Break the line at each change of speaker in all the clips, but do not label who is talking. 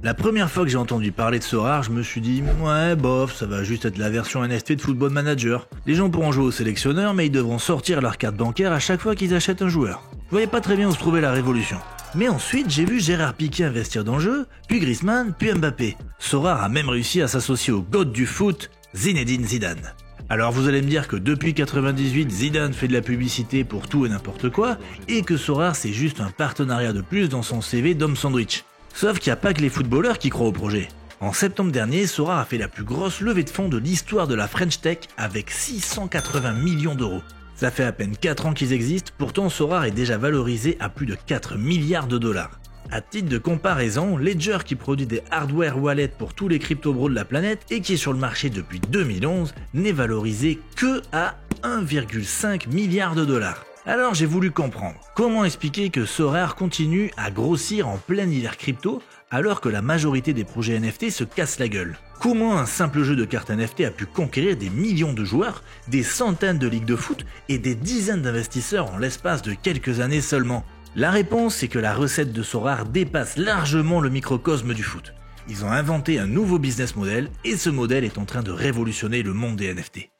La première fois que j'ai entendu parler de Sorare, je me suis dit « Ouais, bof, ça va juste être la version NFT de Football Manager. Les gens pourront jouer au sélectionneur, mais ils devront sortir leur carte bancaire à chaque fois qu'ils achètent un joueur. » Je voyais pas très bien où se trouvait la révolution. Mais ensuite, j'ai vu Gérard Piqué investir dans le jeu, puis Griezmann, puis Mbappé. Sorare a même réussi à s'associer au GOAT du foot, Zinedine Zidane. Alors vous allez me dire que depuis 98, Zidane fait de la publicité pour tout et n'importe quoi, et que Sorare c'est juste un partenariat de plus dans son CV d'homme sandwich. Sauf qu'il n'y a pas que les footballeurs qui croient au projet. En septembre dernier, Sorare a fait la plus grosse levée de fonds de l'histoire de la French Tech avec 680 millions d'euros. Ça fait à peine 4 ans qu'ils existent, pourtant Sorare est déjà valorisé à plus de 4 milliards de dollars. À titre de comparaison, Ledger qui produit des hardware wallets pour tous les crypto-bros de la planète et qui est sur le marché depuis 2011 n'est valorisé que à 1,5 milliard de dollars. Alors j'ai voulu comprendre comment expliquer que Sorare continue à grossir en plein hiver crypto alors que la majorité des projets NFT se cassent la gueule. Comment un simple jeu de cartes NFT a pu conquérir des millions de joueurs, des centaines de ligues de foot et des dizaines d'investisseurs en l'espace de quelques années seulement? La réponse, c'est que la recette de Sorare dépasse largement le microcosme du foot. Ils ont inventé un nouveau business model et ce modèle est en train de révolutionner le monde des NFT.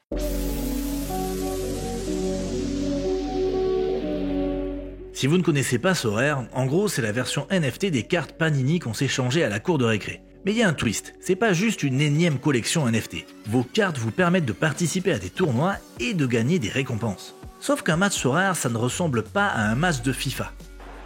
Si vous ne connaissez pas Sorare, en gros c'est la version NFT des cartes Panini qu'on s'échangeait à la cour de récré. Mais il y a un twist, c'est pas juste une énième collection NFT. Vos cartes vous permettent de participer à des tournois et de gagner des récompenses. Sauf qu'un match Sorare, ça ne ressemble pas à un match de FIFA.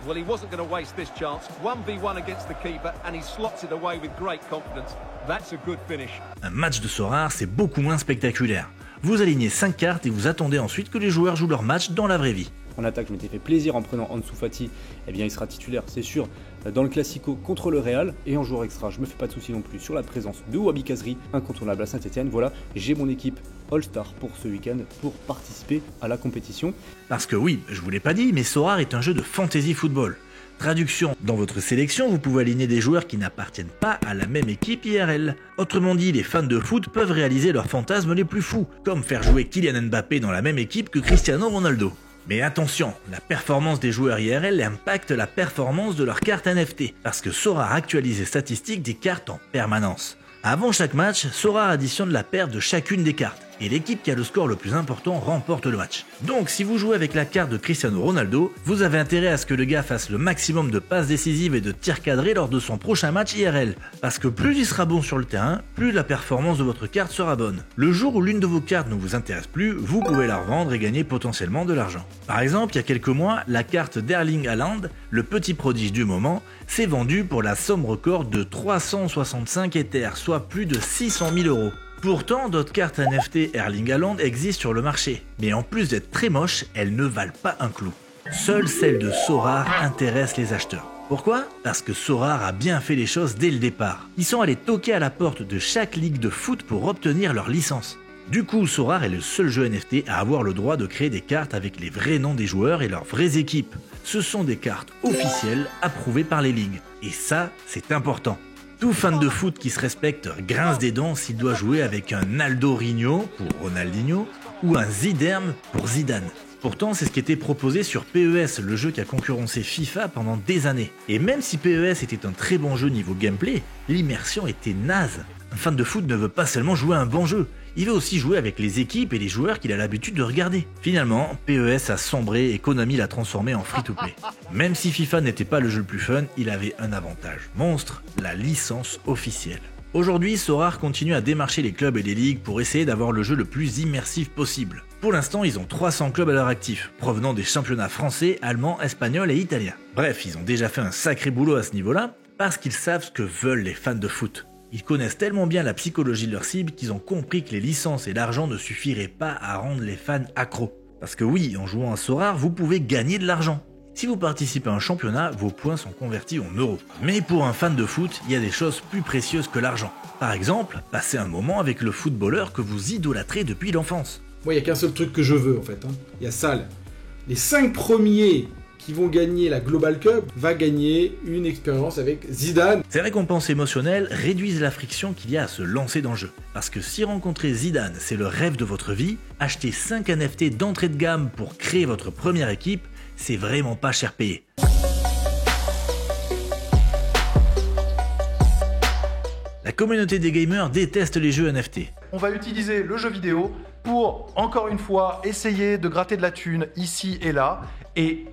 Well, he wasn't going to waste this chance. 1v1 against the keeper and he slots it away with great confidence. That's a good finish.
Un match de Sorare, c'est beaucoup moins spectaculaire. Vous alignez 5 cartes et vous attendez ensuite que les joueurs jouent leur match dans la vraie vie.
En attaque, je m'étais fait plaisir en prenant Ansu Fati, eh bien il sera titulaire, c'est sûr, dans le Classico contre le Real. Et en joueur extra, je me fais pas de soucis non plus sur la présence de Wabi Kazri, incontournable à Saint-Etienne. Voilà, j'ai mon équipe All-Star pour ce week-end pour participer à la compétition.
Parce que oui, je vous l'ai pas dit, mais Sorare est un jeu de fantasy football. Traduction, dans votre sélection, vous pouvez aligner des joueurs qui n'appartiennent pas à la même équipe IRL. Autrement dit, les fans de foot peuvent réaliser leurs fantasmes les plus fous, comme faire jouer Kylian Mbappé dans la même équipe que Cristiano Ronaldo. Mais attention, la performance des joueurs IRL impacte la performance de leurs cartes NFT, parce que Sorare actualise les statistiques des cartes en permanence. Avant chaque match, Sorare additionne la perte de chacune des cartes, et l'équipe qui a le score le plus important remporte le match. Donc si vous jouez avec la carte de Cristiano Ronaldo, vous avez intérêt à ce que le gars fasse le maximum de passes décisives et de tirs cadrés lors de son prochain match IRL, parce que plus il sera bon sur le terrain, plus la performance de votre carte sera bonne. Le jour où l'une de vos cartes ne vous intéresse plus, vous pouvez la revendre et gagner potentiellement de l'argent. Par exemple, il y a quelques mois, la carte d'Erling Haaland, le petit prodige du moment, s'est vendue pour la somme record de 365 Ethers, soit plus de 600 000 euros. Pourtant, d'autres cartes NFT Erling Haaland existent sur le marché, mais en plus d'être très moches, elles ne valent pas un clou. Seule celle de Sorare intéresse les acheteurs. Pourquoi ? Parce que Sorare a bien fait les choses dès le départ. Ils sont allés toquer à la porte de chaque ligue de foot pour obtenir leur licence. Du coup, Sorare est le seul jeu NFT à avoir le droit de créer des cartes avec les vrais noms des joueurs et leurs vraies équipes. Ce sont des cartes officielles approuvées par les ligues. Et ça, c'est important. Tout fan de foot qui se respecte grince des dents s'il doit jouer avec un Aldo Rigno pour Ronaldinho ou un Ziderme pour Zidane. Pourtant, c'est ce qui était proposé sur PES, le jeu qui a concurrencé FIFA pendant des années. Et même si PES était un très bon jeu niveau gameplay, l'immersion était naze. Un fan de foot ne veut pas seulement jouer à un bon jeu, il veut aussi jouer avec les équipes et les joueurs qu'il a l'habitude de regarder. Finalement, PES a sombré et Konami l'a transformé en free-to-play. Même si FIFA n'était pas le jeu le plus fun, il avait un avantage monstre, la licence officielle. Aujourd'hui, Sorare continue à démarcher les clubs et les ligues pour essayer d'avoir le jeu le plus immersif possible. Pour l'instant, ils ont 300 clubs à leur actif, provenant des championnats français, allemands, espagnols et italiens. Bref, ils ont déjà fait un sacré boulot à ce niveau-là, parce qu'ils savent ce que veulent les fans de foot. Ils connaissent tellement bien la psychologie de leur cible qu'ils ont compris que les licences et l'argent ne suffiraient pas à rendre les fans accros. Parce que oui, en jouant à Sorare, vous pouvez gagner de l'argent. Si vous participez à un championnat, vos points sont convertis en euros. Mais pour un fan de foot, il y a des choses plus précieuses que l'argent. Par exemple, passer un moment avec le footballeur que vous idolâtrez depuis l'enfance.
Moi, il n'y a qu'un seul truc que je veux en fait. Il y a ça. Les 5 premiers qui vont gagner la Global Cup va gagner une expérience avec Zidane.
Ces récompenses émotionnelles réduisent la friction qu'il y a à se lancer dans le jeu. Parce que si rencontrer Zidane, c'est le rêve de votre vie, acheter 5 NFT d'entrée de gamme pour créer votre première équipe, c'est vraiment pas cher payé. La communauté des gamers déteste les jeux NFT.
On va utiliser le jeu vidéo pour, encore une fois, essayer de gratter de la thune ici et là. Et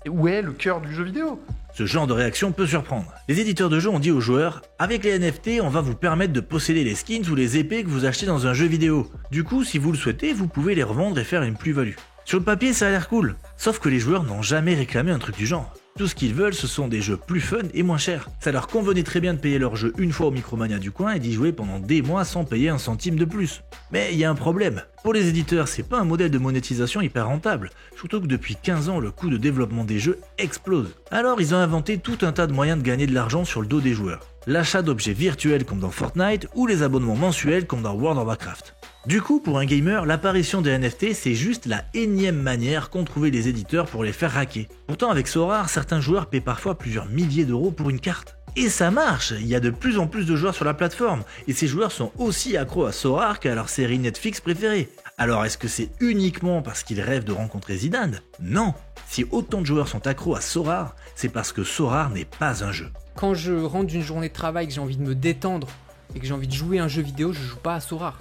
où est le cœur du jeu vidéo ?
Ce genre de réaction peut surprendre. Les éditeurs de jeux ont dit aux joueurs « Avec les NFT, on va vous permettre de posséder les skins ou les épées que vous achetez dans un jeu vidéo. Du coup, si vous le souhaitez, vous pouvez les revendre et faire une plus-value. » Sur le papier, ça a l'air cool. Sauf que les joueurs n'ont jamais réclamé un truc du genre. Tout ce qu'ils veulent, ce sont des jeux plus fun et moins chers. Ça leur convenait très bien de payer leur jeu une fois au Micromania du coin et d'y jouer pendant des mois sans payer un centime de plus. Mais il y a un problème. Pour les éditeurs, c'est pas un modèle de monétisation hyper rentable. Surtout que depuis 15 ans, le coût de développement des jeux explose. Alors ils ont inventé tout un tas de moyens de gagner de l'argent sur le dos des joueurs. L'achat d'objets virtuels comme dans Fortnite ou les abonnements mensuels comme dans World of Warcraft. Du coup, pour un gamer, l'apparition des NFT, c'est juste la énième manière qu'ont trouvé les éditeurs pour les faire hacker. Pourtant, avec Sorare, certains joueurs paient parfois plusieurs milliers d'euros pour une carte. Et ça marche, il y a de plus en plus de joueurs sur la plateforme, et ces joueurs sont aussi accros à Sorare qu'à leur série Netflix préférée. Alors est-ce que c'est uniquement parce qu'ils rêvent de rencontrer Zidane ? Non. Si autant de joueurs sont accros à Sorare, c'est parce que Sorare n'est pas un jeu.
Quand je rentre d'une journée de travail, que j'ai envie de me détendre, et que j'ai envie de jouer à un jeu vidéo, je joue pas à Sorare.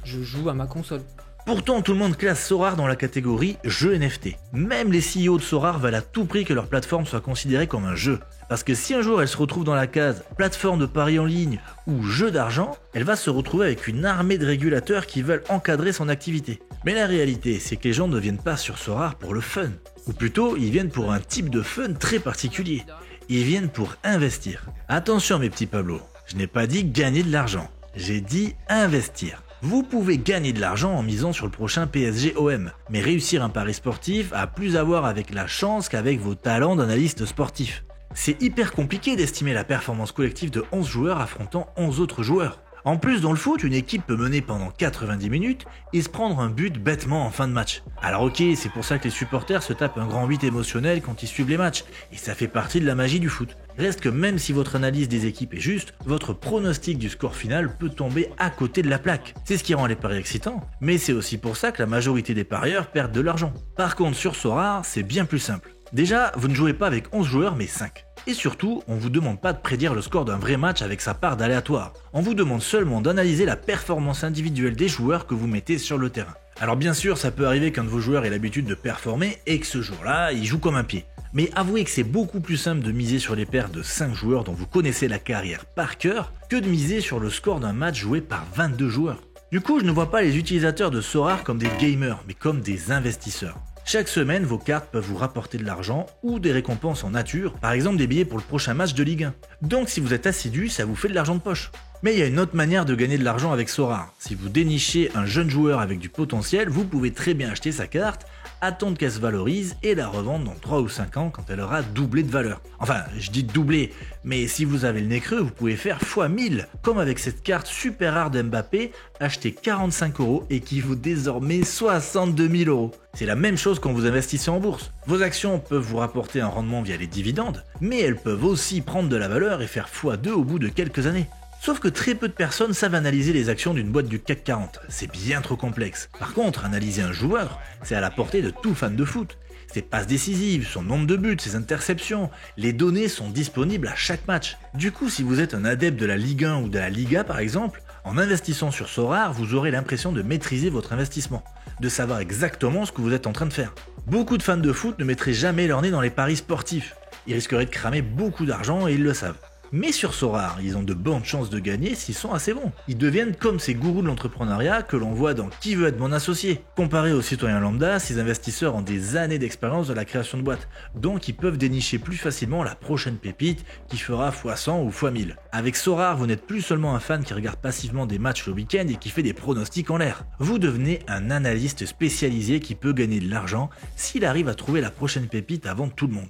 Je joue à ma console.
Pourtant, tout le monde classe Sorare dans la catégorie jeu NFT. Même les CEO de Sorare veulent à tout prix que leur plateforme soit considérée comme un jeu. Parce que si un jour elle se retrouve dans la case plateforme de paris en ligne ou jeu d'argent, elle va se retrouver avec une armée de régulateurs qui veulent encadrer son activité. Mais la réalité, c'est que les gens ne viennent pas sur Sorare pour le fun. Ou plutôt, ils viennent pour un type de fun très particulier. Ils viennent pour investir. Attention mes petits Pablo, je n'ai pas dit gagner de l'argent, j'ai dit investir. Vous pouvez gagner de l'argent en misant sur le prochain PSG-OM, mais réussir un pari sportif a plus à voir avec la chance qu'avec vos talents d'analyste sportif. C'est hyper compliqué d'estimer la performance collective de 11 joueurs affrontant 11 autres joueurs. En plus, dans le foot, une équipe peut mener pendant 90 minutes et se prendre un but bêtement en fin de match. Alors ok, c'est pour ça que les supporters se tapent un grand 8 émotionnel quand ils suivent les matchs, et ça fait partie de la magie du foot. Reste que même si votre analyse des équipes est juste, votre pronostic du score final peut tomber à côté de la plaque. C'est ce qui rend les paris excitants, mais c'est aussi pour ça que la majorité des parieurs perdent de l'argent. Par contre, sur Sorare, c'est bien plus simple. Déjà, vous ne jouez pas avec 11 joueurs mais 5. Et surtout, on vous demande pas de prédire le score d'un vrai match avec sa part d'aléatoire. On vous demande seulement d'analyser la performance individuelle des joueurs que vous mettez sur le terrain. Alors bien sûr, ça peut arriver qu'un de vos joueurs ait l'habitude de performer et que ce jour-là, il joue comme un pied. Mais avouez que c'est beaucoup plus simple de miser sur les paires de 5 joueurs dont vous connaissez la carrière par cœur que de miser sur le score d'un match joué par 22 joueurs. Du coup, je ne vois pas les utilisateurs de Sorare comme des gamers, mais comme des investisseurs. Chaque semaine, vos cartes peuvent vous rapporter de l'argent ou des récompenses en nature, par exemple des billets pour le prochain match de Ligue 1. Donc si vous êtes assidu, ça vous fait de l'argent de poche. Mais il y a une autre manière de gagner de l'argent avec Sorare. Si vous dénichez un jeune joueur avec du potentiel, vous pouvez très bien acheter sa carte, attendre qu'elle se valorise et la revendre dans 3 ou 5 ans quand elle aura doublé de valeur. Enfin, je dis doublé, mais si vous avez le nez creux, vous pouvez faire x1000, comme avec cette carte super rare d'Mbappé, achetée 45 € et qui vaut désormais 62 000 €. C'est la même chose quand vous investissez en bourse. Vos actions peuvent vous rapporter un rendement via les dividendes, mais elles peuvent aussi prendre de la valeur et faire x2 au bout de quelques années. Sauf que très peu de personnes savent analyser les actions d'une boîte du CAC 40, c'est bien trop complexe. Par contre, analyser un joueur, c'est à la portée de tout fan de foot. Ses passes décisives, son nombre de buts, ses interceptions, les données sont disponibles à chaque match. Du coup, si vous êtes un adepte de la Ligue 1 ou de la Liga par exemple, en investissant sur Sorare, vous aurez l'impression de maîtriser votre investissement, de savoir exactement ce que vous êtes en train de faire. Beaucoup de fans de foot ne mettraient jamais leur nez dans les paris sportifs. Ils risqueraient de cramer beaucoup d'argent et ils le savent. Mais sur Sorare, ils ont de bonnes chances de gagner s'ils sont assez bons. Ils deviennent comme ces gourous de l'entrepreneuriat que l'on voit dans Qui veut être mon associé. Comparé aux citoyens lambda, ces investisseurs ont des années d'expérience de la création de boîtes, donc ils peuvent dénicher plus facilement la prochaine pépite qui fera x100 ou x1000. Avec Sorare, vous n'êtes plus seulement un fan qui regarde passivement des matchs le week-end et qui fait des pronostics en l'air. Vous devenez un analyste spécialisé qui peut gagner de l'argent s'il arrive à trouver la prochaine pépite avant tout le monde.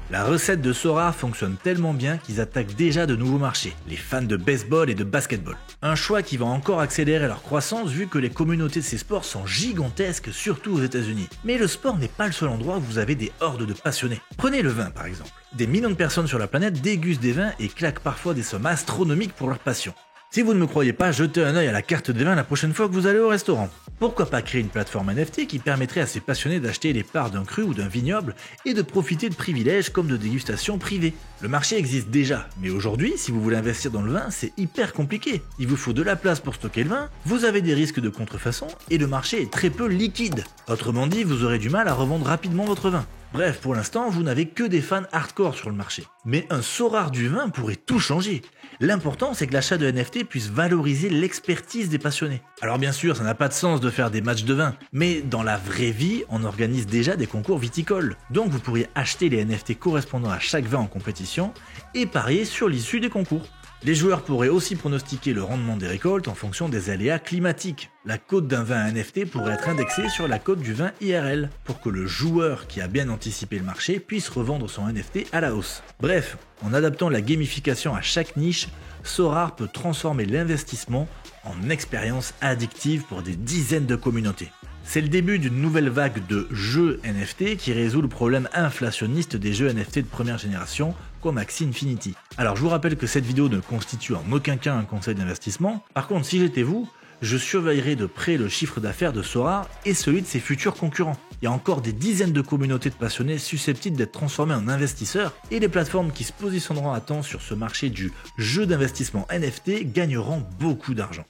La recette de Sorare fonctionne tellement bien qu'ils attaquent déjà de nouveaux marchés, les fans de baseball et de basketball. Un choix qui va encore accélérer leur croissance vu que les communautés de ces sports sont gigantesques, surtout aux États-Unis. Mais le sport n'est pas le seul endroit où vous avez des hordes de passionnés. Prenez le vin par exemple. Des millions de personnes sur la planète dégustent des vins et claquent parfois des sommes astronomiques pour leur passion. Si vous ne me croyez pas, jetez un œil à la carte des vins la prochaine fois que vous allez au restaurant. Pourquoi pas créer une plateforme NFT qui permettrait à ces passionnés d'acheter les parts d'un cru ou d'un vignoble et de profiter de privilèges comme de dégustations privées? Le marché existe déjà, mais aujourd'hui, si vous voulez investir dans le vin, c'est hyper compliqué. Il vous faut de la place pour stocker le vin, vous avez des risques de contrefaçon et le marché est très peu liquide. Autrement dit, vous aurez du mal à revendre rapidement votre vin. Bref, pour l'instant, vous n'avez que des fans hardcore sur le marché. Mais un Sorare du vin pourrait tout changer. L'important, c'est que l'achat de NFT puisse valoriser l'expertise des passionnés. Alors bien sûr, ça n'a pas de sens de faire des matchs de vin, mais dans la vraie vie, on organise déjà des concours viticoles. Donc vous pourriez acheter les NFT correspondant à chaque vin en compétition et parier sur l'issue des concours. Les joueurs pourraient aussi pronostiquer le rendement des récoltes en fonction des aléas climatiques. La cote d'un vin NFT pourrait être indexée sur la cote du vin IRL, pour que le joueur qui a bien anticipé le marché puisse revendre son NFT à la hausse. Bref, en adaptant la gamification à chaque niche, Sorare peut transformer l'investissement en expérience addictive pour des dizaines de communautés. C'est le début d'une nouvelle vague de jeux NFT qui résout le problème inflationniste des jeux NFT de première génération comme Axie Infinity. Alors je vous rappelle que cette vidéo ne constitue en aucun cas un conseil d'investissement. Par contre, si j'étais vous, je surveillerais de près le chiffre d'affaires de Sorare et celui de ses futurs concurrents. Il y a encore des dizaines de communautés de passionnés susceptibles d'être transformées en investisseurs et les plateformes qui se positionneront à temps sur ce marché du jeu d'investissement NFT gagneront beaucoup d'argent.